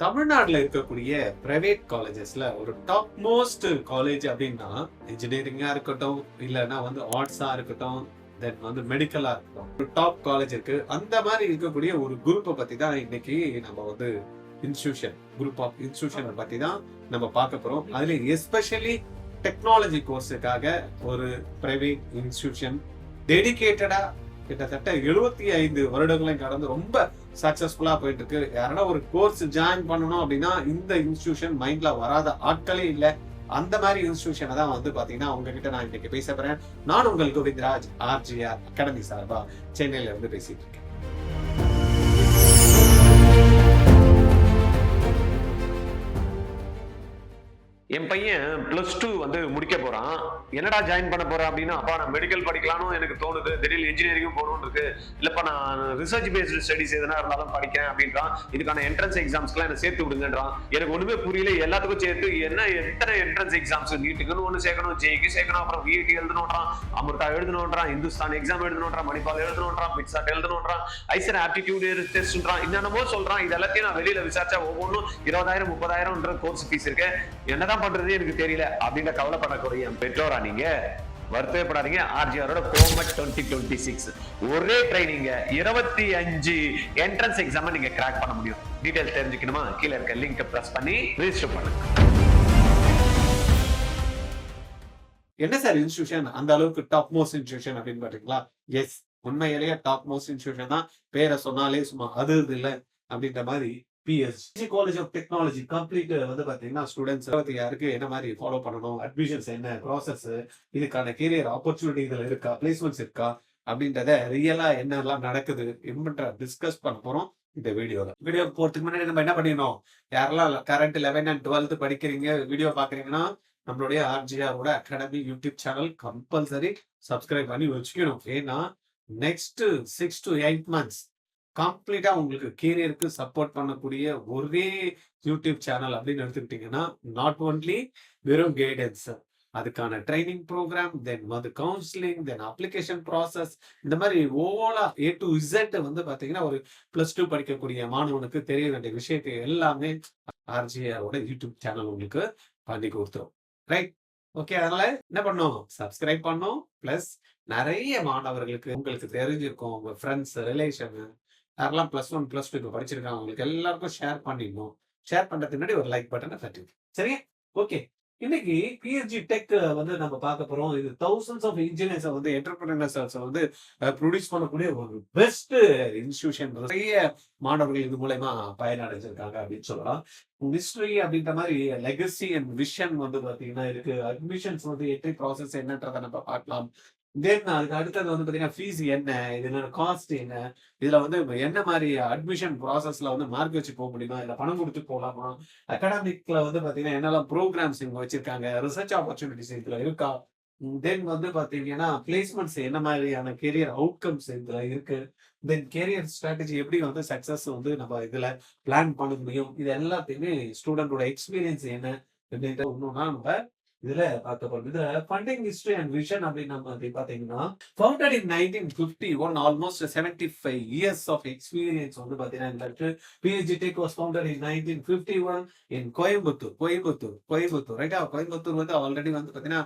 தமிழ்நாட்டுல இருக்கக்கூடிய பிரைவேட் காலேஜஸ்ல ஒரு டாப் மோஸ்ட் காலேஜ் அப்படின்னா இன்ஜினியரிங்கா இருக்கட்டும், இல்லைன்னா ஆர்ட்ஸா இருக்கட்டும், தென் மெடிக்கலா இருக்கட்டும், ஒரு டாப் காலேஜ் இருக்கு. அந்த மாதிரி இருக்கக்கூடிய ஒரு குரூப்பை பத்தி தான் இன்னைக்கு நம்ம இன்ஸ்டிடியூஷன் குரூப் ஆஃப் இன்ஸ்டிடியூஷன் பத்தி தான் நம்ம பார்க்க போறோம். அதுல எஸ்பெஷலி டெக்னாலஜி கோர்ஸுக்காக ஒரு பிரைவேட் இன்ஸ்டிடியூஷன் டெடிகேட்டடா கிட்டத்தட்ட 75 வருடங்களையும் கடந்து ரொம்ப சக்சஸ்ஃபுல்லா போயிட்டு இருக்கு. யாரா ஒரு கோர்ஸ் ஜாயின் பண்ணணும் அப்படின்னா இந்த இன்ஸ்டிடியூஷன் மைண்ட்ல வராத ஆட்களே இல்ல. அந்த மாதிரி இன்ஸ்டிடியூஷனை தான் பாத்தீங்கன்னா உங்ககிட்ட நான் இன்னைக்கு பேச போறேன். நான் உங்கள் கோவிந்தராஜ், ஆர்ஜிஆர் அகாடமி சார்பா சென்னையில இருந்து பேசிட்டு இருக்கேன். என் பையன் +2 முடிக்க போறான். என்னடா ஜாயின் பண்ண போறேன் அப்படின்னா, அப்பா நான் மெடிக்கல் படிக்கலாம்னு எனக்கு தோணுது, திடீர்னு இன்ஜினியரிங்கும் போகணும்னு இருக்கு, இல்லப்பா நான் ரிசர்ச் பேஸ்டு ஸ்டடிஸ் எதனா இருந்தாலும் படிக்கிறேன் அப்படின்றான். இதுக்கான என்ட்ரன்ஸ் எக்ஸாம்ஸ்க்குலாம் என்ன சேர்த்து விடுங்கன்றான். எனக்கு ஒண்ணுமே புரியல. எல்லாத்துக்கும் சேர்த்து எத்தனை என்ட்ரன்ஸ் எக்ஸாம்ஸ், நீட்டுக்குன்னு ஒண்ணு சேர்க்கணும், ஜேஇக்கு சேர்க்கணும், அப்புறம் விஐடி எழுதணும்ன்றான், அமிர்தா எழுதணும்ன்றான், இந்துஸ்தான் எக்ஸாம் எழுதணும்ன்றான், மணிபால் எழுதணும்ன்றான், மிட்சாட் எழுதணும்ன்றான், ஐசர் ஆப்டிடியூட் டெஸ்ட்ன்றான், என்னென்னமோ சொல்றான். இது எல்லாத்தையும் நான் வெளியில விசாரிச்சா ஒவ்வொன்றும் 20,000 30,000 கோர்ஸ் ஃபீஸ் இருக்கு. என்னதான் பண்றது எனக்கு தெரியல அப்படின்ற கவலைப்படக்கூடிய பெற்றோரா நீங்க? வருத்தப்படாதீங்க. ஆர்ஜிஆரோட கோமட் 2026 ஒரே ட்ரைனிங் 25 என்ட்ரன்ஸ் எக்ஸாம் நீங்க கிராக் பண்ண முடியும். டீடைல் தெரிஞ்சுக்கணுமா? கீழே இருக்க லிங்க் பிரஸ் பண்ணி ரெஜிஸ்டர் பண்ணுங்க. என்ன சார் இன்ஸ்டிடியூஷன் அந்த அளவுக்கு டாப் மோஸ்ட் இன்ஸ்டிடியூஷன் அப்படின்னு பாத்தீங்களா? எஸ், உண்மையிலேயே டாப் மோஸ்ட் இன்ஸ்டிடியூஷன் தான். பேரை சொன்னாலே சும்மா அது இல்ல அப்படின்ற மாதிரி PSG college of technology complete பாத்தீங்கன்னா ஸ்டூடெண்ட்ஸ் யாருக்கு என்ன மாதிரி ஃபாலோ பண்ணணும், அட்மிஷன்ஸ் என்ன ப்ராசஸ், இதுக்கான கெரியர் ஆப்பர்ச்சுனிட்டி இதுல இருக்கா, பிளேஸ்மெண்ட்ஸ் இருக்கா அப்படின்றத ரியலா என்னெல்லாம் நடக்குது என்பன்ற டிஸ்கஸ் பண்ண போறோம் இந்த வீடியோ போறதுக்கு முன்னாடி நம்ம என்ன பண்ணிடணும், யாரெல்லாம் கரண்ட் 11 and 12 படிக்கிறீங்க, வீடியோ பாக்குறீங்கன்னா நம்மளுடைய ஆர்ஜிஆரோட academy YouTube channel compulsory subscribe பண்ணி வச்சுக்கணும். ஏன்னா நெக்ஸ்ட் 6 to 8 months கம்ப்ளீட்டா உங்களுக்கு கேரியருக்கு சப்போர்ட் பண்ணக்கூடிய ஒரே யூடியூப் சேனல் அப்படின்னு எடுத்துக்கிட்டீங்கன்னா, நாட் ஒன்லி வெறும் கைடன்ஸ், அதுக்கான training programme, then counselling, then application process, இந்த மாதிரி ஓவரா A to Z பாத்தீங்கன்னா ஒரு +2 படிக்கக்கூடிய மாணவனுக்கு தெரிய வேண்டிய விஷயத்தை எல்லாமே ஆர்ஜிஆரோட யூடியூப் சேனல் உங்களுக்கு பண்ணி கொடுத்துரும். ரைட்? ஓகே, அதனால என்ன பண்ணும், சப்ஸ்கிரைப் பண்ணும். பிளஸ் நிறைய மாணவர்களுக்கு உங்களுக்கு தெரிஞ்சிருக்கும், உங்க ஃப்ரெண்ட்ஸ் ரிலேஷன் யாரெல்லாம் +1 +2 இப்போ படிச்சிருக்காங்க உங்களுக்கு எல்லாருக்கும் ஷேர் பண்ணிடணும். ஷேர் பண்றதுக்கு முன்னாடி ஒரு லைக் பட்டனை தட்டி. சரியா? ஓகே, இன்னைக்கு பிஎஸ்ஜி டெக் நம்ம பார்க்க போறோம். இது thousands of engineers entrepreneurs produce பண்ணக்கூடிய ஒரு பெஸ்ட் இன்ஸ்டிடியூஷன். நிறைய மாணவர்கள் இது மூலயமா பயனடைஞ்சிருக்காங்க அப்படின்னு சொல்லலாம். ஹிஸ்டரி அப்படின்ற மாதிரி லெகசி அண்ட் விஷன் பாத்தீங்கன்னா இருக்கு. அட்மிஷன்ஸ் என்ட்ரி ப்ராசஸ் என்னன்றதை நம்ம பார்க்கலாம். தென் அதுக்கு அடுத்தது பாத்தீங்கன்னா ஃபீஸ் என்ன, இதுல காஸ்ட் என்ன, இதுல என்ன மாதிரி அட்மிஷன் ப்ராசஸ்ல மார்க் வச்சு போக முடியுமா, இல்ல பணம் கொடுத்து போகலாமா, அகாடமிக்ல பாத்தீங்கன்னா என்னெல்லாம் ப்ரோக்ராம்ஸ் இவங்க வச்சிருக்காங்க, ரிசர்ச் ஆப்பர்ச்சுனிட்டிஸ் இதுல இருக்கா, தென் பாத்தீங்கன்னா பிளேஸ்மெண்ட்ஸ் என்ன மாதிரியான கெரியர் அவுட்கம்ஸ் இதுல இருக்கு, தென் கெரியர் ஸ்ட்ராட்டஜி எப்படி சக்சஸ் நம்ம இதுல பிளான் பண்ண முடியும், இது எல்லாத்தையுமே ஸ்டூடெண்டோட எக்ஸ்பீரியன்ஸ் என்ன அப்படின்ட்டு ஒண்ணுன்னா நம்ம இதுல பார்க்க போறோம். இதுல ஃபண்டிங் ஹிஸ்டரி அண்ட் விஷன் அப்படின்னு நம்ம பாத்தீங்கன்னா founded in 1951, almost 75 years of experience பாத்தீங்கன்னா இந்த இருக்கு. PSG tech was founded in 1951 in Coimbatore ரைட்டா? கோயம்புத்தூர் ஆல்ரெடி பாத்தீங்கன்னா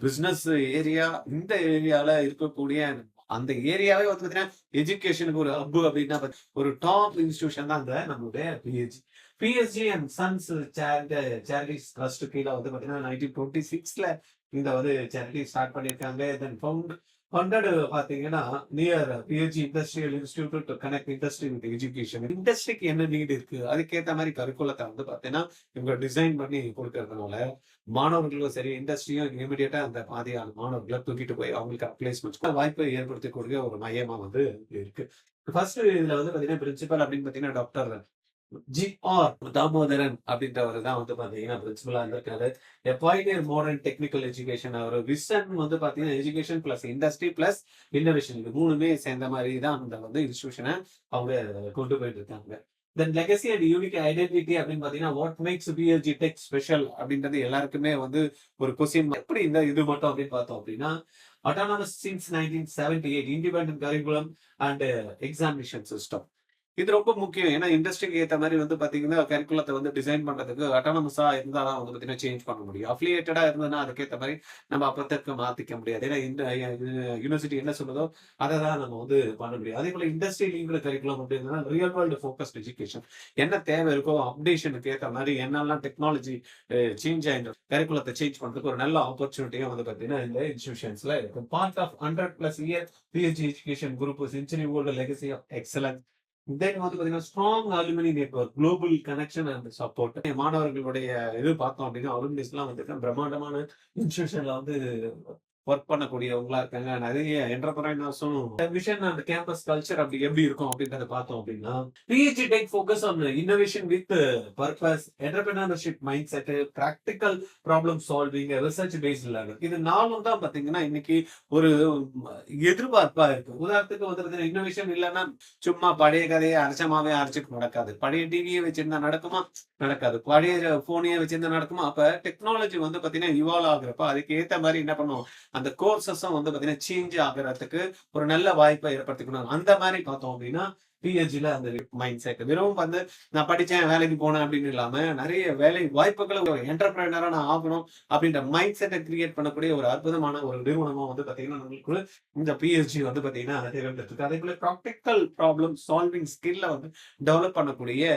பிசினஸ் ஏரியா. இந்த ஏரியால இருக்கக்கூடிய அந்த ஏரியாவே பாத்தீங்கன்னா எஜுகேஷனுக்கு ஒரு ஹப் அப்படின்னா ஒரு டாப் இன்ஸ்டிடியூஷன் தான் இந்த நம்மளுடைய PSG and sons charities trust கீழே பாத்தீங்கன்னா 1926ல இந்த சேரிட்டி ஸ்டார்ட் பண்ணிருக்காங்க. தென் ஃபவுண்டட் பாத்தீங்கன்னா near PSG industrial institute to connect industry with education. இண்டஸ்ட்ரிக்கு என்ன நீட் இருக்கு, அதுக்கேற்ற மாதிரி கரிக்குலத்தை பாத்தீங்கன்னா இவங்க டிசைன் பண்ணி கொடுக்கறதுனால மாணவர்களும் சரி, இண்டஸ்ட்ரியும் இமீடியட்டா அந்த பாதியான மாணவர்களை தூக்கிட்டு போய் அவங்களுக்கு பிளேஸ்மெண்ட் வாய்ப்பை ஏற்படுத்தக்கூடிய ஒரு மையமா இருக்கு. ஃபர்ஸ்ட் இதுல பாத்தீங்கன்னா பிரின்சிபல் அப்படின்னு பாத்தீங்கன்னா டாக்டர் ஜி.ஆர். தாமோதரன் அப்படின்றவர் தான் பாத்தீங்கன்னா பிரின்சிபலா இருந்திருக்காரு. பாயினியர் மாடர்ன் டெக்னிக்கல் எஜுகேஷன். அவர் விஷன் பாத்தீங்கன்னா education plus industry plus innovation, இது மூணுமே சேர்ந்த மாதிரி தான் அந்த இன்ஸ்டிடியூஷனை அவங்க கொண்டு போயிட்டு இருக்காங்க. தென் லெகசி அண்ட் யூனிக் ஐடென்டிட்டி அப்படின்னு பாத்தீங்கன்னா what makes PSG tech special அப்படின்றது எல்லாருக்குமே ஒரு கொஸ்டின். எப்படி இந்த இது மட்டும் அப்படின்னு பார்த்தோம் அப்படின்னா, autonomous since 1978, independent curriculum and examination system. இது ரொம்ப முக்கியம். ஏன்னா இண்டஸ்ட்ரிக்கு ஏத்த மாரி வந்து பார்த்தீங்கன்னா, கரிக்குலத்த வந்து டிசைன் பண்றதுக்கு அட்டானமஸா இருந்தா தான் வந்து பார்த்தீங்கன்னா, சேஞ்ச் பண்ண முடியும். அஃபிலியேட்டடா இருந்ததுன்னா, அதுக்கேத்த மாரி நம்ம அப்பத்தக்கு மாத்திக்க முடியாது. ஏன்னா இந்த யூனிவர்சிட்டி என்ன சொல்லுதோ, அத தான் நம்ம வந்து பண்ண முடியும். அதேபோல இண்டஸ்ட்ரி லிங்க்டு கரிக்குலம் அப்படின்னா, ரியல் வேர்ல்ட் ஃபோக்கஸ்ட் எஜுகேஷன். என்ன தேவை இருக்கோ, அப்டேஷனுக்கு ஏத்த மாரி என்னெல்லாம் டெக்னாலஜி சேஞ்ச் ஆயிடும். கரிக்குலத்த சேஞ்ச் பண்றதுக்கு ஒரு நல்ல ஆப்பர்ச்சுனிட்டியும் வந்து பார்த்தீங்கன்னா, இந்த இன்ஸ்டிடியூஷன்ஸ்ல இருக்கு. Part of 100+ year PhD education group century old legacy of excellence. Then வந்து பார்த்தீங்கன்னா, strong alumni network, global connection and support. மாணவர்களுடைய இது பார்த்தோம் அப்படின்னா, அலுமினிஸ்லாம் வந்துட்டு பிரம்மாண்டமான இன்ஸ்டிடியூஷன்ல வந்து ஒர்க் பண்ணக்கூடியவங்களா இருக்காங்க. நெறைய என்டர்பிரைனர்ஸும் விஷன் அண்ட் கேம்பஸ் கல்ச்சர் அப்படி எப்படி இருக்கும் அப்படின்றத பார்த்தோம் அப்படின்னா, PhD take focus on innovation with purpose, entrepreneurship mind set, practical problem solving, research paste learning. இது 4ம் தான் பார்த்தீங்கன்னா, இன்னைக்கு ஒரு எதிர்பார்ப்பா இருக்கு. உதாரணத்துக்கு வந்து பார்த்தீங்கன்னா, இன்னோவேஷன் இல்லன்னா சும்மா பழைய கதைய அரைச்சமாவே அரைச்சுட்டு நடக்காது. பழைய டிவியே வச்சிருந்தா நடக்குமா? நடக்காது. பழைய ஃபோனையே வச்சிருந்தா நடக்குமா? அப்ப டெக்னாலஜி வந்து பார்த்தீங்கன்னா, இவால்வ் ஆகுறப்ப அதுக்கு ஏத்த மாரி என்ன பண்ணும்? அந்த கோர்ஸஸும் வந்து பார்த்தீங்கன்னா, சேஞ்ச் ஆகுறதுக்கு ஒரு நல்ல வாய்ப்ப ஏற்படுத்திக்கணும். அந்த மாரி பார்த்தோம் அப்படின்னா, பிஹெச்டில அந்த மைண்ட் செட். வெறும் வந்து நான் படிச்சேன், வேலைக்கு போனேன் அப்படின்னு இல்லாம, நெறைய வேலை வாய்ப்புகள ஒரு என்டர்பிரைனரா நான் ஆகணும் அப்படின்ற மைண்ட் செட்ட கிரியேட் பண்ணக்கூடிய ஒரு அற்புதமான ஒரு நிறுவனமா வந்து பார்த்தீங்கன்னா, நம்மளுக்கு இந்த பிஹெச்டி வந்து பார்த்தீங்கன்னா, திகழ்ந்துட்டு அதேபோல பிராக்டிகல் ப்ராப்ளம் சால்விங் ஸ்கில்ல வந்து டெவலப் பண்ணக்கூடிய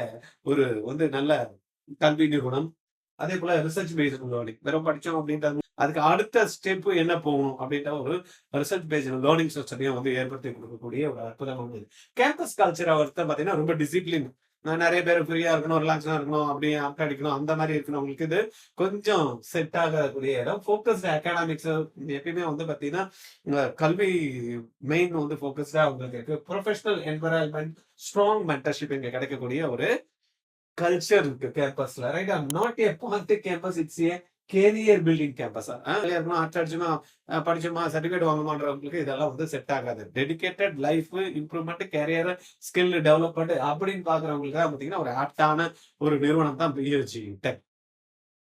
ஒரு வந்து நல்ல கல்வி நிறுவனம். அதேபோல ரிசர்ச் பேஸ்டு லேர்னிங். வெறும் படிச்சோம் அப்படின்றது அதுக்கு அடுத்த ஸ்டெப் என்ன போகணும் அப்படின்ற ஒரு ரிசர்ச் பேஸ்டு லேர்னிங் சிஸ்டத்தையும் வந்து ஏற்படுத்தி கொடுக்கக்கூடிய ஒரு அற்புதமானது. கேம்பஸ் கல்ச்சர் அவர்த்த பார்த்தீங்கன்னா, ரொம்ப டிசிப்ளின். நெறைய பேர் ஃப்ரீயா இருக்கணும், ரிலாக்ஸா இருக்கணும், அப்படியே அரட்டை அடிக்கணும், அந்த மாரி இருக்கிறவங்களுக்கு இது கொஞ்சம் செட் ஆகக்கூடிய இடம். ஃபோக்கஸ்டு அகாடமிக்ஸ் எப்பயுமே வந்து பார்த்தீங்கன்னா, கல்வி மெயின் வந்து ஃபோக்கஸ்டா உங்களுக்கு இருக்கு. ப்ரொஃபஷனல் என்வைரன்மென்ட், ஸ்ட்ராங் மென்டர்ஷிப் இங்க கிடைக்கக்கூடிய ஒரு கல்ச்சர் இருக்கு கேம்பஸ்ல. ரைட்டா? Not a party campus. It's a career building campus. ஜாலியா இருக்கணும், அரட்டை அடிச்சோமா, படிச்சோமா, சர்டிஃபிகேட் வாங்கணும்ன்றவங்களுக்கு இதெல்லாம் வந்து செட் ஆகாது. Dedicated life improvement, career skill development அப்படின்னு பார்க்கிறவங்களுக்கு தான் பார்த்தீங்கன்னா, ஒரு ஆப்டான ஒரு நிறுவனம் தான் பிஹெச்டி டெக்.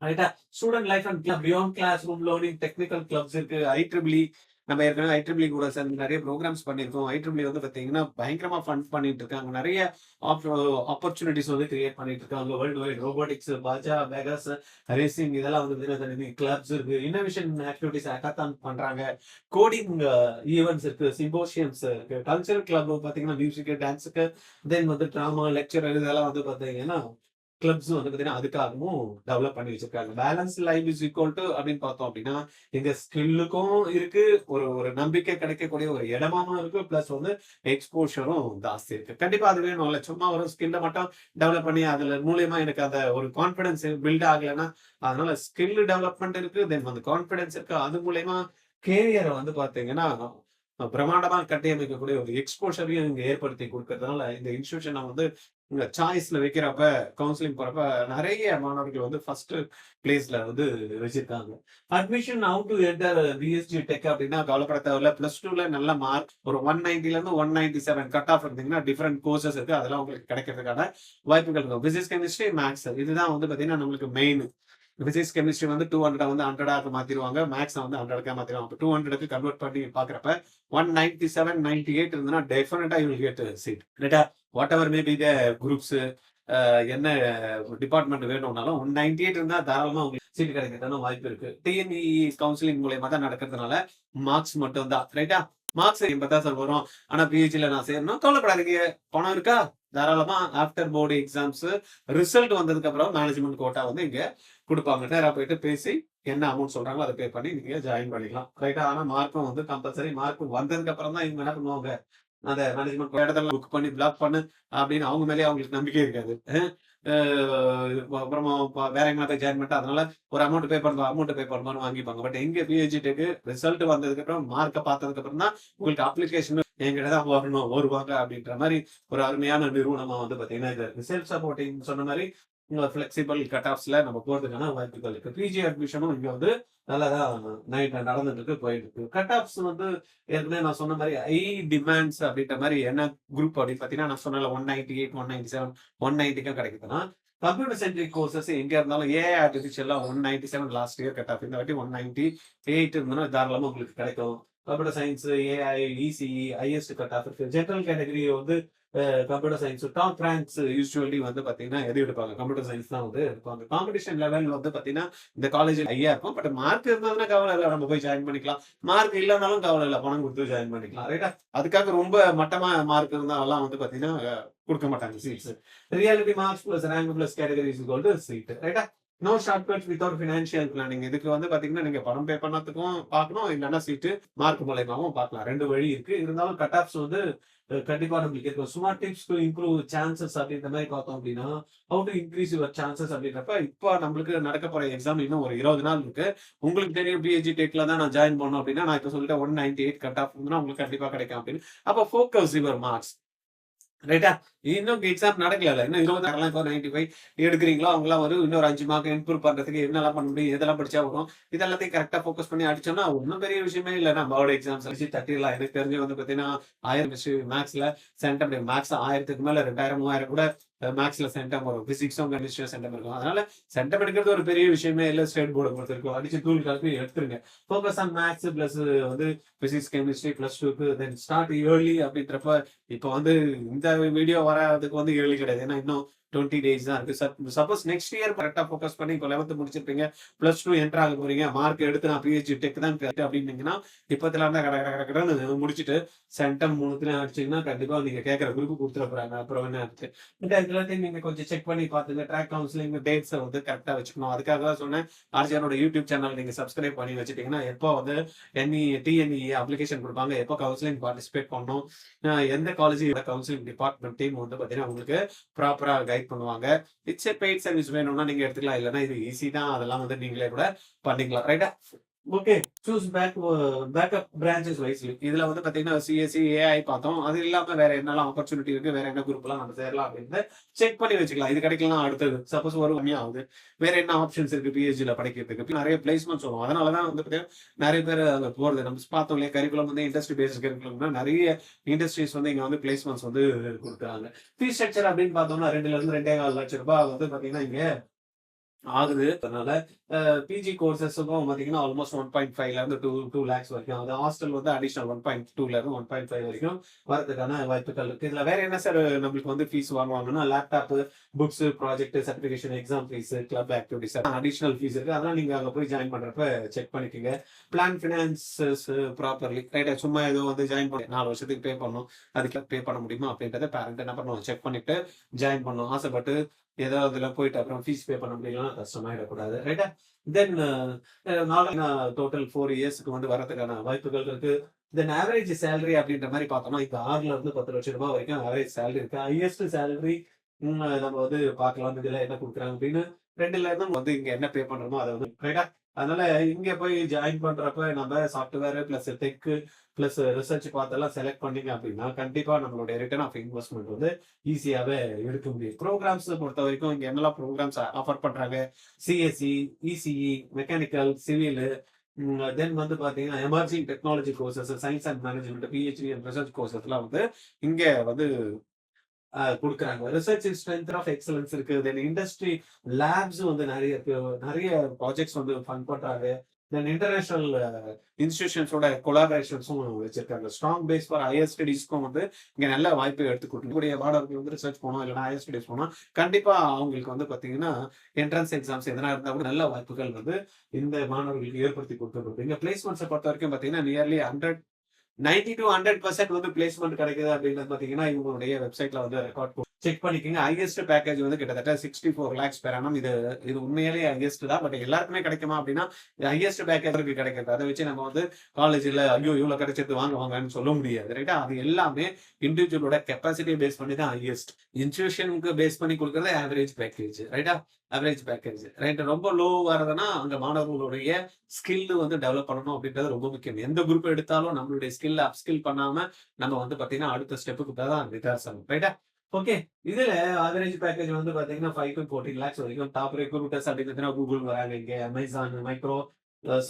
ரைட்டா? Student life and club, beyond classroom learning, technical clubs இருக்கு. ஐஇஇஇ நம்ம ஏற்கனவே ஐஇஇஇ கூட சேர்ந்து நிறைய ப்ரோகிராம்ஸ் பண்ணியிருக்கோம். ஐஇஇஇ வந்து பார்த்தீங்கன்னா, பயங்கரமா ஃபண்ட் பண்ணிட்டு இருக்காங்க. நிறைய ஆப்பர்ச்சுனிட்டிஸ் வந்து கிரியேட் பண்ணிட்டு இருக்காங்க. வேர்ல்டு வைட் ரோபோட்டிக்ஸ், பாஜா, வெகாஸ், ரேசிங் இதெல்லாம் வந்து பார்த்தீங்கன்னா, கிளப்ஸ் இருக்கு. இன்னோவேஷன் ஆக்டிவிட்டிஸ் ஹேக்கத்தான் பண்றாங்க. கோடிங் ஈவென்ட்ஸ் இருக்கு. சிம்போசியம்ஸ் இருக்கு. கல்ச்சரல் கிளப் பார்த்தீங்கன்னா, மியூசிக், டான்ஸுக்கு, தென் வந்து டிராமா, லெக்சர் இதெல்லாம் வந்து பார்த்தீங்கன்னா, கிளப்ஸ் வந்து பார்த்தீங்கன்னா, அதுக்காகவும் டெவலப் பண்ணி வச்சிருக்காங்க. Balance life is equal to அப்படின்னு பார்த்தோம் அப்படின்னா, எங்க ஸ்கில்லுக்கும் இருக்கு. ஒரு ஒரு நம்பிக்கை கிடைக்கக்கூடிய ஒரு இடமாவும் இருக்கு. பிளஸ் வந்து எக்ஸ்போஷரும் ஜாஸ்தி இருக்கு. கண்டிப்பா அது வேணும்ல. சும்மா ஒரு ஸ்கில்ல மட்டும் டெவலப் பண்ணி அதுல மூலியமா எனக்கு அந்த ஒரு கான்ஃபிடன்ஸ் பில்ட் ஆகலைன்னா, அதனால ஸ்கில் டெவலப்மெண்ட் இருக்கு. தென் வந்து கான்ஃபிடன்ஸ் இருக்கு. அது மூலியமா கேரியர வந்து பார்த்தீங்கன்னா, பிரம்மாண்டமா கட்டியமைக்கக்கூடிய ஒரு எக்ஸ்போஷரையும் இங்க ஏற்படுத்தி குடுக்கறதுனால, இந்த இன்ஸ்டிடியூஷன வந்து இந்த சாய்ஸ்ல வைக்கிறப்ப, கவுன்சிலிங் போறப்ப நெறைய மாணவர்கள் வந்து ஃபர்ஸ்ட் பிளேஸ்ல வந்து வச்சிருக்காங்க. Admission how to enter PSG tech அப்படின்னா கவலைப்பட தேவையில்ல. +2ல நல்ல மார்க் ஒரு 190ல இருந்து 197 கட் ஆஃப் இருந்தீங்கன்னா, டிஃபரெண்ட் கோர்சஸ் இருக்கு. அதெல்லாம் உங்களுக்கு கிடைக்கிறதுக்கான வாய்ப்புகள் இருக்கும். பிசிக்ஸ், கெமிஸ்ட்ரி, மேத்ஸ் இதுதான் வந்து பார்த்தீங்கன்னா, நம்மளுக்கு மெயின். பிசிக்ஸ், கெமிஸ்ட்ரி வந்து 200 வந்து 100 மாத்திருவாங்க. மேத்ஸ வந்து 100 மாத்திருவாங்க. அப்ப 200க்கு கன்வெர்ட் பண்ணி பார்க்கிறப்ப 197, 98 இருந்ததுன்னா டெஃபினட்டா யூ வில் கெட் சீட். ரைட்டா? What ever may be the groups என்ன டிபார்ட்மெண்ட் வேணும்னாலும் 198 இருந்தா தாராளமா உங்களுக்கு சீட் கிடைக்கிறதுக்கான வாய்ப்பு இருக்கு. டிஎன்இஇ கவுன்சிலிங் மூலியமா தான் நடக்கிறதுனால மார்க்ஸ் மட்டும் தான். ரைட்டா? மார்க்ஸ் 80 தான் சார் வரும். ஆனா பிஹெச்டில நான் சேரணும். கவலைப்படாதீங்க. பணம் இருக்கா? தாராளமா ஆஃப்டர் போர்டு எக்ஸாம்ஸ் ரிசல்ட் வந்ததுக்கு அப்புறம் மேனேஜ்மென்ட் கோட்டா வந்து இங்க குடுப்பாங்க. நேரா போயிட்டு பேசி என்ன அமௌண்ட் சொல்றாங்களோ அத பே பண்ணி நீங்க ஜாயின் பண்ணிக்கலாம். ரைட்டா? ஆனா மார்க்கும் வந்து கம்பல்சரி. மார்க் வந்ததுக்கு அப்புறம் தான் இவங்க என்ன பண்ணுவாங்க, அந்த மேனேஜ்மென்ட் இடத்துல புக் பண்ணி பிளாக் பண்ணு அப்படின்னு அவங்க மேலயே அவங்களுக்கு நம்பிக்கை இருக்காது. அப்புறமா வேற எங்கனா போய் ஜாயின் பண்ணிட்டு அதனால ஒரு அமௌண்ட் பே பண்ணுவான்னு வாங்கிப்பாங்க. பட் எங்க பிஹெச்டிக்கு ரிசல்ட் வந்ததுக்கு அப்புறம் மார்க்க பார்த்ததுக்கு அப்புறம் தான் உங்களுக்கு அப்ளிகேஷன் என்கிட்ட தான் வருவாங்க அப்படின்ற மாரி ஒரு அருமையான நிறுவனமா வந்து பார்த்தீங்கன்னா, இந்த ரிசல்ட் சப்போர்ட்டிங் சொன்ன மாரி ஃபிளெக்சிபிள் கட் ஆஃப்ஸ்ல நம்ம போறதுக்கான வாய்ப்புகள் இருக்கு. பிஜி அட்மிஷனும் இங்க வந்து நல்லா தான் நடந்துட்டு இருக்கு, போயிட்டு இருக்கு. கட் ஆஃப்ஸ் வந்து ஏற்கனவே நான் சொன்ன மாரி ஹை டிமாண்ட்ஸ் அப்படின்ற மாரி என்ன குரூப் அப்படின்னு பார்த்தீங்கன்னா, நான் சொன்னேன்ல 198, 197, 190க்கும் கிடைக்குதுன்னா, கம்ப்யூட்டர் சென்ட்ரிக் கோர்சஸ் எங்க இருந்தாலும் ஏஐ ஆர்டிஃபிஷியலா 197 லாஸ்ட் இயர் கட் ஆஃப். இந்த வாட்டி 198 இருந்ததுன்னா தாராளமா உங்களுக்கு கிடைக்கும். Computer science, AI, ECE highest cut off இருக்கு. ஜெனரல் கேட்டகரி வந்து computer science top ranks usually வந்து பாத்தீங்கன்னா எது எடுப்பாங்க, கம்ப்யூட்டர் சயின்ஸ் தான் வந்து எடுப்பாங்க. காம்படிஷன் லெவல் வந்து பாத்தீங்கன்னா இந்த காலேஜ் ஹையா இருக்கும். பட் மார்க் இருந்ததுன்னா கவலை இல்லை, நம்ம போய் ஜாயின் பண்ணிக்கலாம். மார்க் இல்லைனாலும் கவலை இல்லை, பணம் கொடுத்து ஜாயின் பண்ணிக்கலாம். ரைட்டா? அதுக்காக ரொம்ப மட்டமா மார்க் இருந்தாலாம் வந்து பாத்தீங்கன்னா கொடுக்க மாட்டாங்க seats. Reality marks plus rank plus categories gold seat. ரைட்டா? No shortcut without financial planning. இதுக்கு வந்து பாத்தீங்கன்னா நீங்க பணம் பே பண்ணதுக்கும் பார்க்கணும், இல்லைன்னா சீட்டு மார்க் மூலயமாவும் பார்க்கலாம். 2 வழி இருக்கு. இருந்தாலும் கட் ஆஃப்ஸ் வந்து கண்டிப்பா நம்மளுக்கு இருக்கும். சும்மா டிப்ஸ் டு இம்ப்ரூவ் சான்சஸ் அப்படின்ற மாதிரி பார்த்தோம் அப்படின்னா, how to increase your chances அப்படின்றப்ப இப்போ நம்மளுக்கு நடக்க போற எக்ஸாம் இன்னும் ஒரு 20 நாள் இருக்கு. உங்களுக்கு தெரியும் பிஹெச்டி டெக்ல தான் நான் ஜாயின் பண்ணணும் அப்படின்னா, நான் இப்போ சொல்லிட்டேன் 198 கட் ஆஃப் உங்களுக்கு கண்டிப்பா கிடைக்கும் அப்படின்னு. அப்போ ஃபோக்கஸ் யுவர் மார்க்ஸ். ரைட்டா? இன்னும் எக்ஸாம் நடக்கல, இன்னும் 20 நாள்லாம் இப்போ 95 எடுக்கிறீங்களோ அவங்களாம் வரும். இன்னொரு 5 மார்க் இம்ப்ரூவ் பண்றதுக்கு என்னெல்லாம் பண்ண முடியும், எதெல்லாம் படிச்சா வரும், இதெல்லாத்தையும் கரெக்டா ஃபோக்கஸ் பண்ணி அடிச்சோம்னா ஒன்றும் பெரிய விஷயமே இல்லை. நம்மளோட எக்ஸாம்ஸ் வச்சு தட்டிடலாம். எனக்கு தெரிஞ்சு வந்து பார்த்தீங்கன்னா 1000 மேக்ஸ்ல சென்டம், மேக்ஸ் 1000க்கு மேல 2000 3000 கூட மேக்ஸ்ல சென்டம் வரும். பிசிக்ஸும் கெமிஸ்ட்ரியும் சென்டம் இருக்கும். அதனால சென்டம் எடுக்கிறது ஒரு பெரிய விஷயமே இல்லை. ஸ்டேட் போர்டு பொறுத்த இருக்கும். அடிச்சு தூள் கலப்பி எடுத்துருங்க. ஃபோக்கஸ் ஆன் மேக்ஸ் பிளஸ் வந்து பிசிக்ஸ் கெமிஸ்ட்ரி +2க்கு தென் ஸ்டார்ட் ஏர்லி அப்படின்றப்ப இப்போ வந்து இந்த வீடியோ வரதுக்கு வந்து ஏர்லி கிடையாது. ஏன்னா இன்னும் 20 days தான் இருக்கு. சப்போஸ் நெக்ஸ்ட் இயர் கரெக்டா ஃபோக்கஸ் பண்ணி இப்போ 11th முடிச்சிருப்பீங்க, +2 என்டர் ஆக போறீங்க, மார்க் எடுத்து நான் பிஹெச்டி டெக் தான் அப்படின்னீங்கன்னா இப்பத்துல இருந்தா கடன்னு முடிச்சுட்டு சென்டம் 3த்துலயும் அடிச்சீங்கன்னா கண்டிப்பா நீங்க கேட்கற குரூப் கொடுத்துட போறாங்க. அப்புறம் என்ன இருக்கு இந்த எல்லாத்தையும் நீங்க கொஞ்சம் செக் பண்ணி பாத்துங்க. ட்ராக் கவுன்சிலிங் டேட்ஸ் வந்து கரெக்டா வச்சுக்கணும். அதுக்காக தான் சொன்னேன், ஆர்ஜிஆரோட யூடியூப் சேனல் நீங்க சப்ஸ்கிரைப் பண்ணி வச்சுட்டீங்கன்னா எப்போ வந்து டிஎன்இ அப்ளிகேஷன் கொடுப்பாங்க, எப்போ கவுன்சிலிங் பார்ட்டிசிபேட் பண்ணணும், எந்த காலேஜ் கவுன்சிலிங் டிபார்ட்மெண்ட் டீம் வந்து பாத்தீங்கன்னா உங்களுக்கு ப்ராப்பரா கைட் பண்ணுவாங்க. இட்ஸ் பெய்ட் சர்வீஸ் வேணும்னா நீங்க எடுத்துக்கலாம், இல்லைன்னா இது ஈஸி தான். அதெல்லாம் வந்து நீங்களே கூட பண்ணிக்கலாம். ரைட்டா? Okay. Choose backup branches wisely. இதுல வந்து பாத்தீங்கன்னா சிஎஸ்சி ஏஐ பார்த்தோம். அது இல்லாம வேற என்னெல்லாம் ஆப்பர்ச்சுனிட்டி இருக்கு, வேற என்ன குரூப் எல்லாம் நம்ம சேரலாம் அப்படின்னு செக் பண்ணி வச்சுக்கலாம். இது கிடைக்கலாம் அடுத்தது சப்போஸ் ஒரு கம்மியாகுது, வேற என்ன ஆப்ஷன்ஸ் இருக்கு பிஹெச்டில படிக்கிறதுக்கு, நிறைய பிளேஸ்மெண்ட்ஸ் வரும். அதனாலதான் வந்து பாத்தீங்கன்னா நிறைய பேர் அங்க போறது. நம்ம பார்த்தோம் இல்லையா, கரிக்குலம் வந்து இண்டஸ்ட்ரி பேஸ்ட் கரிக்குலம்னா நிறைய இண்டஸ்ட்ரீஸ் வந்து இங்க வந்து பிளேஸ்மெண்ட்ஸ் வந்து கொடுக்குறாங்க. ஃபீஸ் ஸ்ட்ரக்சர் அப்படின்னு பார்த்தோம்னா 2 லட்சம் 2.25 லட்சம் ரூபாய் வந்து பாத்தீங்கன்னா இங்க ஆகுது. அதனால பிஜி கோர்சஸுக்கும் பாத்தீங்கன்னா ஆல்மோஸ்ட் 1.5ல இருந்து 2 lakhs வரைக்கும். அது ஹாஸ்டல் வந்து அடிஷனல் 1.2ல இருந்து 1.5 வரைக்கும் வரதுக்கான வாய்ப்புகள் இருக்கு. இதுல வேற என்ன சார் நம்மளுக்கு வந்து ஃபீஸ் வாங்குவாங்கன்னா, laptop, books, project, certification, exam fees, club activities additional fees இருக்கு. அதெல்லாம் நீங்க அங்க போய் ஜாயின் பண்றப்ப செக் பண்ணிக்கோங்க. Plan finances properly. ரைட்டா? சும்மா ஏதோ வந்து ஜாயின் பண்ணி 4 வருஷத்துக்கு பே பண்ணணும், அதுக்கு பே பண்ண முடியுமா அப்படின்றத பேரண்ட் என்ன பண்ணுவோம், செக் பண்ணிட்டு ஜாயின் பண்ணணும். ஆசைப்பட்டு ஏதோ அதுல போயிட்டு அப்புறம் ஃபீஸ் பே பண்ண முடியலன்னா கஷ்டமாயிடக்கூடாது. ரைட்டா? தென் டோட்டல் 4 இயர்ஸ்க்கு வந்து வரதுக்கான வாய்ப்புகள் இருக்கு. தென் ஆவரேஜ் சேலரி அப்படின்ற மாதிரி பார்த்தோம்னா இப்போ 6ல இருந்து 10 லட்சம் ரூபாய் வரைக்கும் ஆவரேஜ் சேலரி இருக்கு. ஹையஸ்ட் சேலரி நம்ம வந்து பார்க்கலாம். இதுல என்ன கொடுக்குறாங்க அப்படின்னு 2ல இருந்து வந்து இங்க என்ன பே பண்றோமோ அதை வந்து. ரைட்டா? அதனால இங்க போய் ஜாயின் பண்றப்ப நம்ம software plus tech plus research பார்த்தெல்லாம் செலக்ட் பண்ணீங்க அப்படின்னா கண்டிப்பா நம்மளுடைய ரிட்டர்ன் ஆஃப் இன்வெஸ்ட்மெண்ட் வந்து ஈஸியாவே எடுக்க முடியும். ப்ரோக்ராம்ஸ் பொறுத்த வரைக்கும் இங்க என்னெல்லாம் ப்ரோக்ராம்ஸ் ஆஃபர் பண்றாங்க, சிஎஸ்சி, இசிஇ, மெக்கானிக்கல், சிவில், தென் வந்து பாத்தீங்கன்னா emerging technology courses, science and management, PhD and research courses எல்லாம் வந்து இங்க வந்து கொடுக்குறாங்க. ரிசர்ச் ஸ்ட்ரென்த் ஆஃப் எக்ஸலன்ஸ் இருக்கு. தென் இண்டஸ்ட்ரி லேப்ஸ் வந்து நிறைய இருக்கு. நிறைய ப்ராஜெக்ட்ஸ் வந்து ஃபண்ட் பண்றாங்க. தென் இன்டர்நேஷனல் இன்ஸ்டிடியூஷன்ஸோட கொலாபரேஷன்ஸும் வச்சிருக்காங்க. ஸ்ட்ராங் பேஸ் ஃபார் ஹையர் ஸ்டடீஸ்க்கும் வந்து இங்க நல்ல வாய்ப்பு எடுத்து கொடுக்கக்கூடிய மாணவர்கள் வந்து ரிசர்ச் போனோம், இல்லைன்னா ஹையர் ஸ்டடீஸ் போனோம், கண்டிப்பா அவங்களுக்கு வந்து பாத்தீங்கன்னா என்ட்ரன்ஸ் எக்ஸாம்ஸ் எதனா இருந்தா கூட நல்ல வாய்ப்புகள் வந்து இந்த மாணவர்களுக்கு ஏற்படுத்தி கொடுத்துருக்கு. இங்க பிளேஸ்மெண்ட்ஸை பொறுத்த வரைக்கும் பாத்தீங்கன்னா நியர்லி 90 to 100% வந்து பிளேஸ்மெண்ட் கிடைக்குது அப்படின்றது பாத்தீங்கன்னா இவங்களுடைய வெப்சைட்ல வந்து ரெக்கார்ட் செக் பண்ணிக்கோங்க. ஹையஸ்ட் பேக்கேஜ் வந்து கிட்டத்தட்ட 64 lakhs per annum. இது உண்மையிலேயே ஹையஸ்ட் தான். பட் எல்லாருக்குமே கிடைக்குமா அப்படின்னா ஹையஸ்ட் பேக்கேஜ் கிடைக்கிறது. அதை வச்சு நம்ம வந்து காலேஜ்ல ஐயோ இவ்வளவு கிடைச்சது வாங்கன்னு சொல்ல முடியாது. ரைட்டா? அது எல்லாமே இண்டிவிஜுவலோட கெப்பாசிட்டியை பேஸ் பண்ணி தான் ஹையஸ்ட். இன்ஸ்டிடியூஷனுக்கு பேஸ் பண்ணி கொடுக்கறது ஆவரேஜ் பேக்கேஜ். ரைட்டா? Average package. ரைட்? ரொம்ப லோ வரதுன்னா அங்க மாணவர்களுடைய ஸ்கில் வந்து டெவலப் பண்ணணும் அப்படின்றது ரொம்ப முக்கியம். எந்த குரூப் எடுத்தாலும் நம்மளுடைய ஸ்கில் அப்ஸ்கில் பண்ணாம நம்ம வந்து பாத்தீங்கன்னா அடுத்த ஸ்டெப்புக்கு தான் வித்தியாசம். ரைட்டா? ஓகே. இதுல ஆவரேஜ் பேக்கேஜ் வந்து பாத்தீங்கன்னா 5 to 14 lakhs வரைக்கும். டாப் ரெக்ரூட்டர்ஸ் அப்படின்னு கூகுள் வராங்க, இங்க Amazon, micro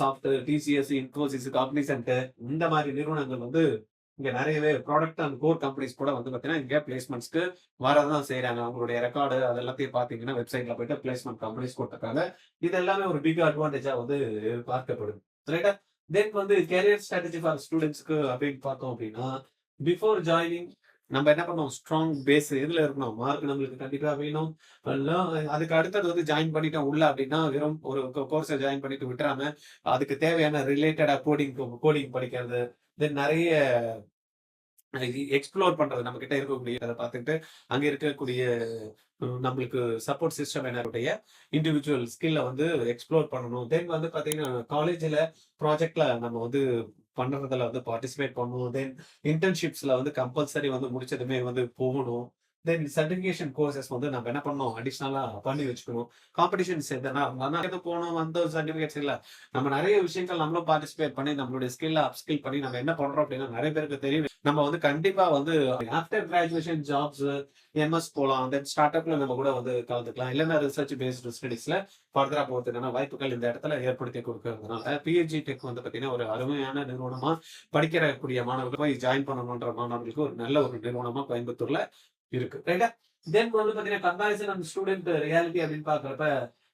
soft, TCS, Infosys, Cognizant, இந்த மாதிரி நிறுவனங்கள் வந்து இங்க நிறையவே ப்ராடக்ட் அண்ட் கோர் கம்பெனிஸ் கூட வந்து பாத்தீங்கன்னா இங்க பிளேஸ்மெண்ட்ஸ்க்கு வரதான் செய்யறாங்க. அவங்களுடைய ரெக்கார்டு அது எல்லாத்தையும் பாத்தீங்கன்னா வெப்சைட்ல போயிட்டு பிளேஸ்மெண்ட் கம்பெனிஸ் கொடுத்துருக்காங்க. இது எல்லாமே ஒரு பிக் அட்வான்டேஜா வந்து பார்க்கப்படுது. ரைட்டா? தென் வந்து கேரியர் ஸ்ட்ராட்டஜி ஃபார் ஸ்டூடெண்ட்ஸ்க்கு அப்படின்னு பார்த்தோம் அப்படின்னா, பிஃபோர் ஜாயினிங் நம்ம என்ன பண்ணோம், ஸ்ட்ராங் பேஸ் எதுல இருக்கணும், மார்க் நம்மளுக்கு கண்டிப்பா வேணும். அதுக்கு அடுத்தது வந்து ஜாயின் பண்ணிட்டோம் உள்ள அப்படின்னா, வெறும் ஒரு கோர்ஸை ஜாயின் பண்ணிட்டு விட்டுறாம, அதுக்கு தேவையான ரிலேட்டடா கோடிங் படிக்கிறது, தென் நிறைய எக்ஸ்ப்ளோர் பண்றது, நம்ம கிட்ட இருக்கக்கூடிய அதை பார்த்துட்டு அங்க இருக்கக்கூடிய நம்மளுக்கு சப்போர்ட் சிஸ்டம் என்னுடைய இண்டிவிஜுவல் ஸ்கில்ல வந்து எக்ஸ்ப்ளோர் பண்ணணும். தென் வந்து பாத்தீங்கன்னா காலேஜ்ல ப்ராஜெக்ட்ல நம்ம வந்து பண்றதுல வந்து பார்ட்டிசிபேட் பண்ணணும். தென் இன்டர்ன்ஷிப்ஸ்ல வந்து கம்பல்சரி வந்து முடிச்சதுமே வந்து போகணும். தென் சர்டிபிகேஷன் கோர்சஸ் வந்து நம்ம என்ன பண்ணணும், அடிஷனலா பண்ணி வச்சுக்கணும். காம்படிஷன்ஸ் எதனா எது போனோம் வந்த சர்டிபிகேட்ஸ் இல்ல, நம்ம நிறைய விஷயங்கள் நம்மளும் பார்ட்டிசிபேட் பண்ணி நம்மளுடைய ஸ்கில்ல அப்ஸ்கில் பண்ணி நம்ம என்ன பண்றோம் அப்படின்னா நிறைய பேருக்கு தெரியும். நம்ம வந்து கண்டிப்பா வந்து ஆஃப்டர் கிராஜுவேஷன் ஜாப்ஸ் எம்எஸ் போலாம். தென் ஸ்டார்ட் அப்ல நம்ம கூட வந்து கலந்துக்கலாம். இல்லைன்னா ரிசர்ச் பேஸ்டு ஸ்டடிஸ்ல ஃபர்தரா போறதுக்கான வாய்ப்புகள் இந்த இடத்துல ஏற்படுத்தி கொடுக்கறதுனால பிஹெச்டி டெக் வந்து பாத்தீங்கன்னா ஒரு அருமையான நிறுவனமா, படிக்கிறக்கூடிய மாணவர்கள் போய் ஜாயின் பண்ணணும்ன்ற மாணவர்களுக்கு ஒரு நல்ல ஒரு நிறுவனமா கோயம்புத்தூர்ல இருக்கு. ரைட்டா? தென் வந்து பாத்தீங்கன்னா கம்பேரிசன் அண்ட் ஸ்டூடெண்ட் ரியாலிட்டி அப்படின்னு பாக்குறப்ப,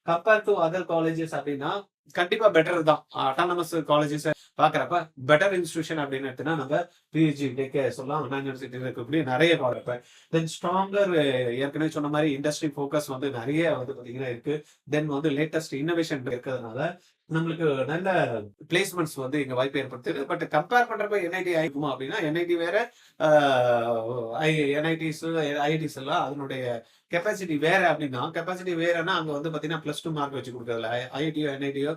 கம்பேர் டு அதர் காலேஜஸ் அப்படின்னா கண்டிப்பா பெட்டர் தான். அட்டானமஸ் காலேஜஸ் பாக்குறப்ப பெட்டர் இன்ஸ்டிடியூஷன் அப்படின்னு எடுத்தா நம்ம பிஹெச்டி டெக் சொல்லலாம். அண்ணா யூனிவர்சிட்டியில் இருக்கக்கூடிய நிறைய பாக்குறப்ப, தென் ஸ்ட்ராங்கர் ஏற்கனவே சொன்ன மாதிரி இண்டஸ்ட்ரி ஃபோக்கஸ் வந்து நிறைய வந்து பாத்தீங்கன்னா இருக்கு. தென் வந்து லேட்டஸ்ட் இன்னோவேஷன் இருக்கிறதுனால நம்மளுக்கு நல்ல பிளேஸ்மெண்ட்ஸ் வந்து இங்க வாய்ப்பு ஏற்படுத்துது. பட் கம்பேர் பண்றப்ப என்ஐடி ஆயிருக்குமா அப்படின்னா, என்ஐடி வேற, என்ஐடிஸ் ஐஐடிஸ் எல்லாம் அதனுடைய கெப்பாசிட்டி வேற. அப்படின்னா கெப்பாசிட்டி வேறன்னா அங்க வந்து பாத்தீங்கன்னா +2 மார்க் வச்சு கொடுக்கறதுல ஐஐடியோ என்ஐடியோ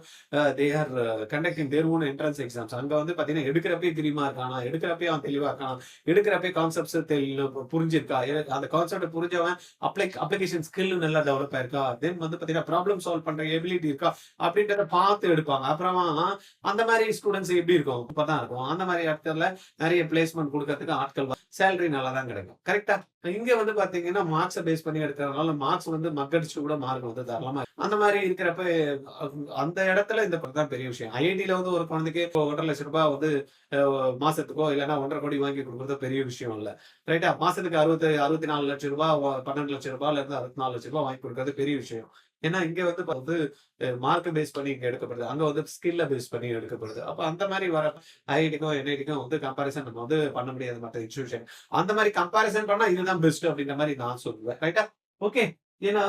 they are conducting their own entrance exams. அங்க வந்து பாத்தீங்கன்னா எடுக்கிறப்பே கிரிமா இருக்கானா, எடுக்கிறப்பே அவன் தெளிவா இருக்கானா, எடுக்கிறப்பே கான்செப்ட்ஸ் புரிஞ்சிருக்கா, அந்த கான்செப்ட் புரிஞ்சவன் அப்ளிகேஷன் ஸ்கில் நல்லா டெவலப் ஆயிருக்கா, தென் வந்து பாத்தீங்கன்னா ப்ராப்ளம் சால்வ் பண்ற எபிலிட்டி இருக்கா அப்படின்றத பார்த்து எடுப்பாங்க. அப்புறமா அந்த மாதிரி ஸ்டூடெண்ட்ஸ் எப்படி இருக்கும், இப்பதான் இருக்கும். அந்த மாதிரி இடத்துல நிறைய பிளேஸ்மெண்ட் கொடுக்கறதுக்கு ஆட்கள் சேலரி நல்லா தான் கிடைக்கும். கரெக்டா? இங்க வந்து பாத்தீங்கன்னா மார்க்ஸை பேஸ் பண்ணி எடுக்கிறதுனால மார்க்ஸ் வந்து மக்கடிச்சு கூட மார்க் வந்து தரலாமா. அந்த மாதிரி இருக்கிறப்ப அந்த இடத்துல இந்த தான் பெரிய விஷயம். ஐஐடியில வந்து ஒரு குழந்தைக்கு 1,50,000 வந்து மாசத்துக்கோ இல்லைன்னா 1,50,000 கோடி வாங்கி கொடுக்கறது பெரிய விஷயம் இல்ல. ரைட்டா? மாசத்துக்கு 64 லட்சம் ரூபாய், 12 லட்சம் ரூபாயில இருந்து 64 லட்சம் ரூபாய் வாங்கி கொடுக்கறது பெரிய விஷயம். ஏன்னா இங்க வந்து மார்க் பேஸ் பண்ணி இங்க எடுக்கப்படுது, அங்க வந்து ஸ்கில்ல பேஸ் பண்ணி எடுக்கப்படுது. அப்ப அந்த மாதிரி வர ஐஐடிக்கும் என்ஐடிக்கும் வந்து கம்பாரிசன் நம்ம வந்து பண்ண முடியாது மற்ற இன்ஸ்டிடியூஷன். அந்த மாதிரி கம்பாரிசன் பண்ணா இதுதான் பெஸ்ட் அப்படின்ற மாதிரி நான் சொல்லுவேன். ரைட்டா? ஓகே. ஏன்னா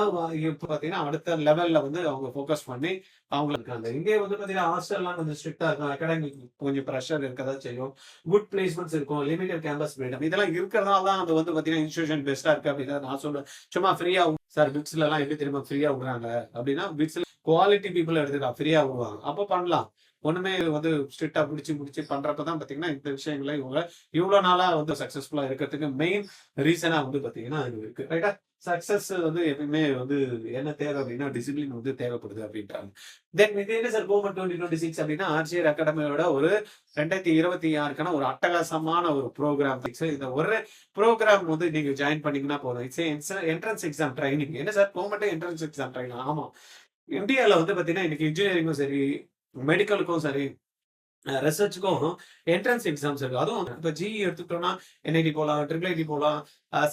இப்ப பாத்தீங்கன்னா அடுத்த லெவல்ல வந்து அவங்க ஃபோக்கஸ் பண்ணி அவங்களுக்கு இருக்காங்க. இங்கே வந்து பாத்தீங்கன்னா ஹாஸ்டல்லாம் கொஞ்சம் ஸ்ட்ரிக்டா இருக்கும். அகாடமிக் கொஞ்சம் ப்ரெஷர் இருக்கதான் செய்யும். குட் பிளேஸ்மெண்ட்ஸ் இருக்கும். லிமிடெட் கேம்பஸ் ஃப்ரீடம் இதெல்லாம் இருக்கிறதால தான் அது வந்து பாத்தீங்கன்னா இன்ஸ்டிடியூஷன் பெஸ்டா இருக்கு அப்படின்னு நான் சொல்றேன். சும்மா ஃப்ரீயா சார் பிட்ஸ்ல எல்லாம் எப்படி தெரியுமா ஃப்ரீயா விடுறாங்க அப்படின்னா, பிட்ஸ்ல குவாலிட்டி பீப்புள் எடுத்துக்கலாம், ஃப்ரீயா விடுவாங்க. அப்ப பண்ணலாம். ஒண்ணுமே வந்து ஸ்ட்ரிக்டா பிடிச்சு பண்றப்பதான் பாத்தீங்கன்னா இந்த விஷயங்களை இவங்க இவ்வளவு நாளா வந்து சக்சஸ்ஃபுல்லா இருக்கிறதுக்கு மெயின் ரீசனா வந்து பாத்தீங்கன்னா இது இருக்கு. ரைட்டா? சக்சஸ் வந்து எப்பயுமே வந்து என்ன தேவை அப்படின்னா டிசிப்ளின் வந்து தேவைப்படுது அப்படின்றாங்க. தென் இது என்ன சார் கவர்மெண்ட் 2026 அப்படின்னா ஆர்சிஆர் அகாடமியோட ஒரு 2026க்கான ஒரு அட்டகாசமான ஒரு ப்ரோக்ராம். இந்த ஒரு ப்ரோக்ராம் வந்து நீங்க ஜாயின் பண்ணீங்கன்னா போதும். It's entrance exam training. என்ன sir government entrance exam training? ஆமா. இந்தியால வந்து பாத்தீங்கன்னா இன்னைக்கு இன்ஜினியரிங்கும் சரி, மெடிக்கலுக்கும் சரி, ரிசர்ச்சுக்கும் என்ட்ரன்ஸ் எக்ஸாம்ஸ் இருக்கு. அதுவும் இப்ப ஜிஇ எடுத்துக்கிட்டோம்னா என்ஐடி போலாம், ட்ரிபிள் ஐடி போலாம்,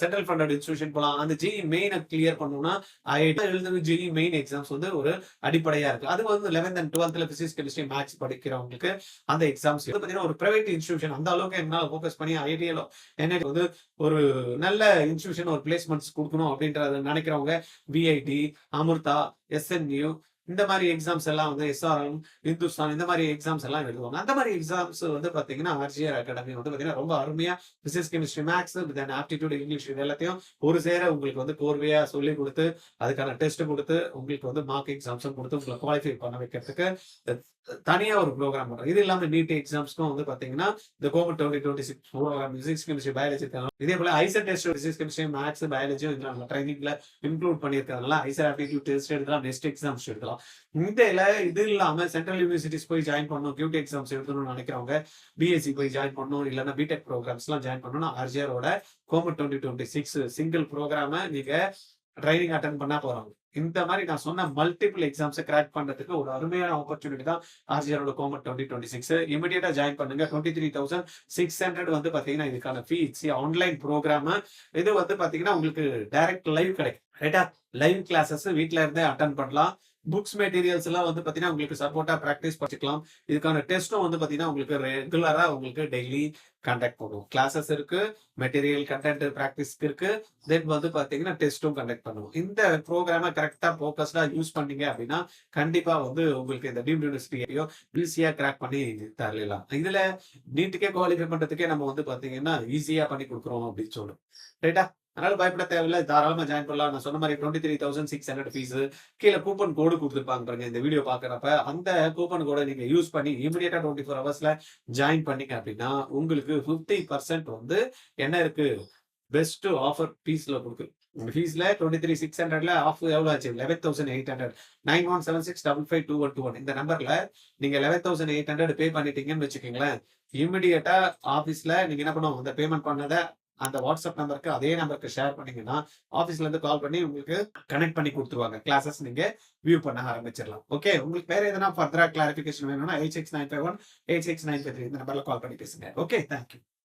சென்ட்ரல் ஃபண்டட் இன்ஸ்டிடியூஷன் போலாம். அந்த ஜிஇ மெயினை கிளியர் பண்ணணும்னா ஐஐடி எழுதுறது ஜிஇ மெயின் எக்ஸாம்ஸ் வந்து ஒரு அடிப்படையா இருக்கு. அது வந்து 11th and 12th physics, chemistry, maths படிக்கிறவங்களுக்கு அந்த எக்ஸாம்ஸ் பாத்தீங்கன்னா ஒரு பிரைவேட் இன்ஸ்டிடியூஷன் அந்த அளவுக்கு என்னால ஃபோக்கஸ் பண்ணி ஐஐடியில என்ஐடி வந்து ஒரு நல்ல இன்ஸ்டிடியூஷன் ஒரு பிளேஸ்மெண்ட்ஸ் கொடுக்கணும் அப்படின்றத நினைக்கிறவங்க விஐடி, அமிர்தா, எஸ்என்யூ இந்த மாதிரி எக்ஸாம்ஸ் எல்லாம் வந்து எஸ்ஆர்எம், இந்துஸ்தான் இந்த மாதிரி எக்ஸாம்ஸ் எல்லாம் எழுதுவாங்க. அந்த மாதிரி எக்ஸாம்ஸ் வந்து பாத்தீங்கன்னா ஆர்ஜிஆர் அகாடமி வந்து பாத்தீங்கன்னா ரொம்ப அருமையா பிசிக்ஸ், கெமிஸ்ட்ரி, மேத்ஸ், தென் ஆப்டிடியூட், இங்கிலீஷ் இது எல்லாத்தையும் ஒரு சேர உங்களுக்கு வந்து கோர்வையா சொல்லி கொடுத்து அதுக்கான டெஸ்ட் கொடுத்து உங்களுக்கு வந்து மார்க் எக்ஸாம்ஸும் கொடுத்து உங்களை குவாலிஃபை பண்ண வைக்கிறதுக்கு தனியா ஒரு ப்ரோக்ராம் பண்றோம். இது இல்லாம நீட் எக்ஸாம்ஸ்க்கும் வந்து பாத்தீங்கன்னா இந்த government 2026 programme physics, chemistry, biology இதே போல IISER test physics, chemistry, maths, பயாலஜியும் இதுல ட்ரைனிங்ல இன்க்ளூட் பண்ணிருக்கிறதுனால ஐசர் ஆப்டிடியூட் டெஸ்ட் எடுக்கலாம், நெக்ஸ்ட் எக்ஸாம்ஸ் எடுக்கலாம். இது இல்லாம சென்ட்ரல் யூனிவர்சிட்டிஸ் போய் ஜாயின் பண்ணணும், கியூடி எக்ஸாம்ஸ் எழுதணும்னு நினைக்கிறவங்க, பிஎஸ்சி போய் ஜாயின் பண்ணணும், இல்லைன்னா பிடெக் ப்ரோக்ராம்ஸ் எல்லாம் ஜாயின் பண்ணணும். ஆர்ஜிஆரோட கவர்மெண்ட் 2026 சிங்கிள் ப்ரோக்ராம நீங்க ட்ரைனிங் அட்டென்ட் பண்ணா போறாங்க. இந்த மாதிரி நான் சொன்ன மல்டிபிள் எக்ஸாம்ஸ் கிராக் பண்றதுக்கு ஒரு அருமையான ஆப்பர்ச்சுனிட்டி தான் ஆர்ஜிஆரோட கவர்மெண்ட் 2026. இமிடியேட்டா ஜாயின் பண்ணுங்க. 23,600 வந்து பாத்தீங்கன்னா இதுக்கான ஃபீ. Online program. இது வந்து பாத்தீங்கன்னா உங்களுக்கு டைரக்ட் லைவ் கிடைக்கும். ரைட்டா? லைவ் கிளாஸஸ் வீட்ல இருந்தே அட்டெண்ட் பண்ணலாம். புக்ஸ் மெட்டீரியல்ஸ் எல்லாம் வந்து பார்த்தீங்கன்னா, உங்களுக்கு சப்போர்ட்டா பிராக்டிஸ் பண்ணிக்கலாம். இதுக்கான டெஸ்ட்டும் வந்து பார்த்தீங்கன்னா, உங்களுக்கு ரெகுலரா உங்களுக்கு டெய்லி கண்டக்ட் பண்ணுவோம். கிளாஸஸ் இருக்கு, மெட்டீரியல் கன்டென்ட் பிராக்டிஸ்க்கு இருக்கு. தென் வந்து பார்த்தீங்கன்னா, டெஸ்ட்டும் கண்டக்ட் பண்ணுவோம். இந்த புரோகிராம கரெக்ட்டா ஃபோக்கஸ்டா யூஸ் பண்ணீங்க அப்படின்னா, கண்டிப்பா வந்து உங்களுக்கு இந்த டீம்ட் யூனிவர்சிட்டியோ ஈஸியா கிராக் பண்ணி தரலாம். இதுல நீட்டுக்கே குவாலிஃபை பண்றதுக்கே நம்ம வந்து பார்த்தீங்கன்னா, ஈஸியா பண்ணி குடுக்குறோம் அப்படின்னு சொல்றோம். ரைட்டா? அதனால பயப்பட தேவையில்ல. தாராளமா ஜாயின் பண்ணலாம். நான் சொன்ன மாரி 23,600 ஃபீஸு. கீழ கூப்பன் கோடு குடுத்திருப்பாங்க பாருங்க. இந்த வீடியோ பார்க்கிறப்ப, அந்த கூப்பன் கோட நீங்க யூஸ் பண்ணி இமிடியேட்டா 24 ஹவர்ஸ்ல ஜாயின் பண்ணீங்க அப்படின்னா, உங்களுக்கு 50% வந்து என்ன இருக்கு? பெஸ்ட் ஆஃபர் ஃபீஸ்ல குடுக்குது. உங்க ஃபீஸ்ல 23,600ல ஆஃப் எவ்வளோ ஆச்சு? 11,800 9176552121 இந்த நம்பர்ல நீங்க 11,800 பே பண்ணிட்டீங்கன்னு வச்சுக்கங்களேன், இமிடியேட்டா ஆஃபீஸ்ல நீங்க என்ன பண்ணணும்? அந்த பேமெண்ட் பண்ணத அந்த வாட்ஸ்அப் நம்பருக்கு அதே நம்பருக்கு ஷேர் பண்ணீங்கன்னா, ஆஃபீஸ்ல இருந்து கால் பண்ணி உங்களுக்கு கனெக்ட் பண்ணி குடுத்துருவாங்க. கிளாஸஸ் நீங்க வியூ பண்ண ஆரம்பிச்சிடலாம். ஓகே. உங்களுக்கு வேற எதனா ஃபர்தரா கிளாரிஃபிகேஷன் வேணும்னா 86951 86953 இந்த நம்பர்ல கால் பண்ணி பேசுங்க. ஓகே. Thank you.